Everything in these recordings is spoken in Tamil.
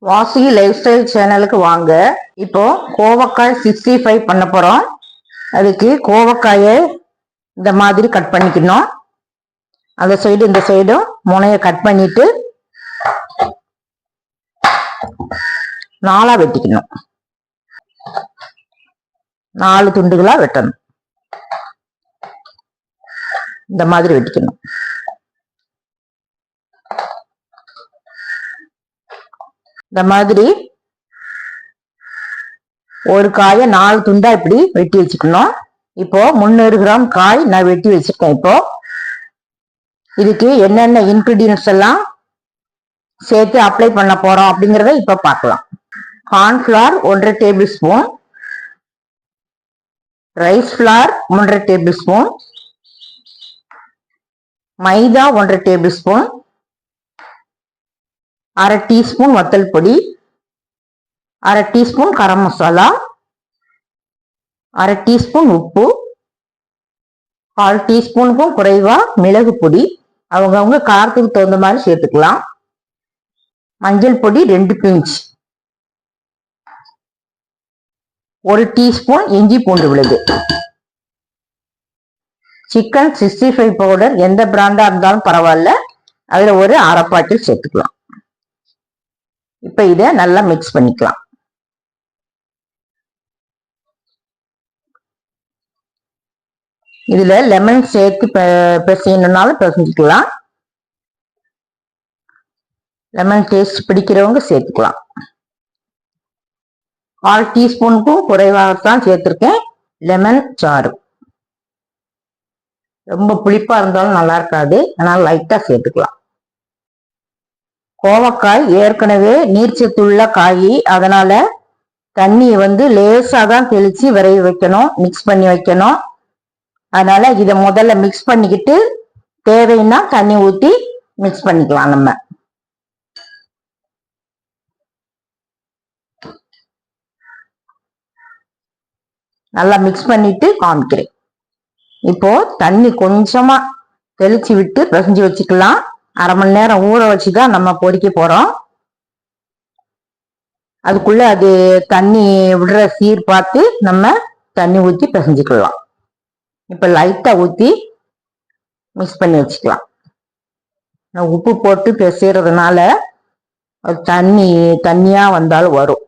வாசி லைஃப் ஸ்டைல் சேனலுக்கு வாங்க. இப்போ கோவக்காய் 65 பண்ண போறோம். அதுக்கு கோவக்காயை இந்த மாதிரி கட் பண்ணிக்கணும். அந்த சைடு இந்த சைடும் முனைய கட் பண்ணிட்டு 4 வெட்டிக்கணும். 4 துண்டுகளா வெட்டணும். இந்த மாதிரி வெட்டிக்கணும். இந்த மாதிரி ஒரு காயை 4 துண்டா இப்படி வெட்டி வச்சுக்கணும். இப்போ 300 கிராம் காய் நான் வெட்டி வச்சிருக்கேன். இப்போ இதுக்கு என்னென்ன இன்கிரீடியன்ஸ் எல்லாம் சேர்த்து அப்ளை பண்ண போறோம் அப்படிங்கறத இப்ப பார்க்கலாம். Cornflour 1.5 tablespoon, rice flour 3.5 tablespoon, maida 1.5 tablespoon, 1/2 teaspoon வத்தல் பொடி, 1/2 டீஸ்பூன் கரம் மசாலா, 1/2 டீஸ்பூன் உப்பு, 1/4 டீஸ்பூனுக்கும் குறைவா மிளகு பொடி, அவங்கவுங்க காரத்துக்கு தகுந்த மாதிரி சேர்த்துக்கலாம். மஞ்சள் பொடி 2 பிஞ்ச், 1 டீஸ்பூன் இஞ்சி பூண்டு விழுது. சிக்கன் 65 பவுடர் எந்த பிராண்டா இருந்தாலும் பரவாயில்ல, அதுல ஒரு 1/2 பாட்டில் சேர்த்துக்கலாம். இப்ப இதை நல்லா மிக்ஸ் பண்ணிக்கலாம். இதுல லெமன் சேர்த்து பிசையணும்னாலும் பிசைஞ்சுக்கலாம். லெமன் டேஸ்ட் பிடிக்கிறவங்க சேர்த்துக்கலாம். 1/4 டீஸ்பூனுக்கும் குறைவாகத்தான் சேர்த்திருக்கேன் லெமன் சாறு. ரொம்ப புளிப்பா இருந்தாலும் நல்லா இருக்காது, அதனால லைட்டா சேர்த்துக்கலாம். கோவக்காய் ஏற்கனவே நீர்ச்சத்துள்ள காய், அதனால தண்ணியை லேசா தான் தெளிச்சு விரைய வைக்கணும், மிக்ஸ் பண்ணி வைக்கணும். அதனால இதை முதல்ல மிக்ஸ் பண்ணிக்கிட்டு தேவைன்னா தண்ணி ஊற்றி மிக்ஸ் பண்ணிக்கலாம். நம்ம நல்லா மிக்ஸ் பண்ணிட்டு காமிக்கிறேன். இப்போ தண்ணி கொஞ்சமா தெளிச்சு விட்டு பிசைஞ்சு வச்சுக்கலாம். 1/2 மணி நேரம் ஊற வச்சுதான் நம்ம பொரிக்க போறோம். அதுக்குள்ள அது தண்ணி விடுற சீர் பார்த்து நம்ம தண்ணி ஊற்றி பிசைஞ்சுக்கலாம். இப்ப லைட்டா ஊத்தி மிக்ஸ் பண்ணி வச்சுக்கலாம். உப்பு போட்டு பிசைறதுனால தண்ணியா வந்தாலும் வரும்.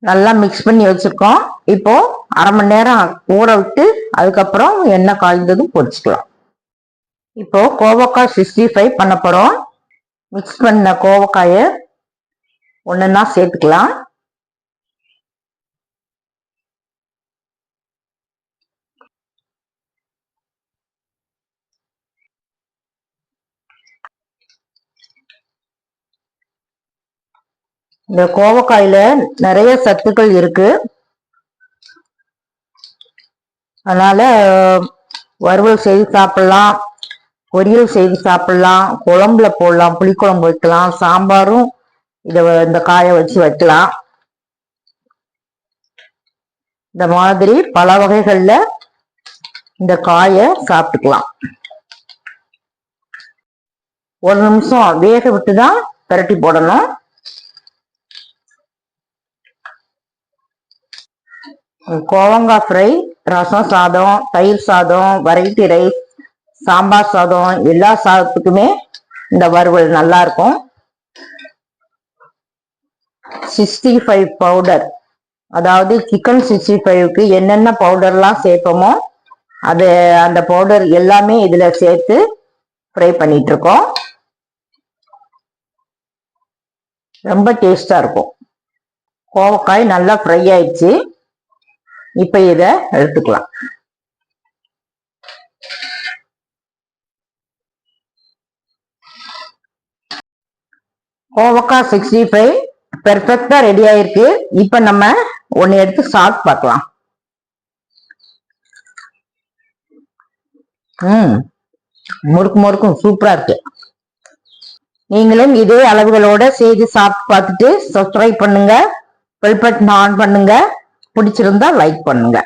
நல்லா மிக்ஸ் பண்ணி வச்சிருக்கோம். இப்போ 1/2 மணி நேரம் ஊற விட்டு அதுக்கப்புறம் எண்ணெய் காய்ந்ததும் பொரிச்சுக்கலாம். இப்போ கோவக்காய் 65 பண்ண போறோம். மிக்ஸ் பண்ண கோவக்காயை ஒன்னொன்னா சேர்த்துக்கலாம். இந்த கோவக்காயில நிறைய சத்துக்கள் இருக்கு. அதனால வறுவல் செய்து சாப்பிடலாம், பொரியல் செய்து சாப்பிடலாம், குழம்புல போடலாம், புளிக்குழம்பு வைக்கலாம், சாம்பாரும் இந்த காயை வச்சு வைக்கலாம். இந்த மாதிரி பல வகைகள்ல இந்த காயை சாப்பிட்டுக்கலாம். 1 நிமிஷம் வேக விட்டுதான் பிரட்டி போடணும். கோவங்காய் ஃப்ரை, ரசம் சாதம், தயிர் சாதம், வெரைட்டி ரைஸ், சாம்பார் சாதம், எல்லா சாதத்துக்குமே இந்த வறுவல் நல்லா இருக்கும். 65 பவுடர், அதாவது சிக்கன் 65க்கு என்னென்ன பவுடர்லாம் சேர்ப்போமோ அந்த பவுடர் எல்லாமே இதுல சேர்த்து ஃப்ரை பண்ணிட்டு இருக்கோம். ரொம்ப டேஸ்டா இருக்கும். கோவக்காய் நல்லா ஃப்ரை ஆயிடுச்சு. இப்ப இத எடுத்துக்கலாம். கோவக்காய் 65 பெர்ஃபெக்டா ரெடி ஆயிருக்கு. இப்ப நம்ம ஒன்னு எடுத்து சாப்பிட்டு பார்க்கலாம். முறுக்கு முறுக்கும் சூப்பரா இருக்கு. நீங்களும் இதே அளவுகளோட செய்து சாப்பிட்டு பார்த்துட்டு சப்ஸ்கிரைப் பண்ணுங்க, பெல் பட்டன் ஆன் பண்ணுங்க, பிடிச்சிருந்தா லைக் பண்ணுங்க.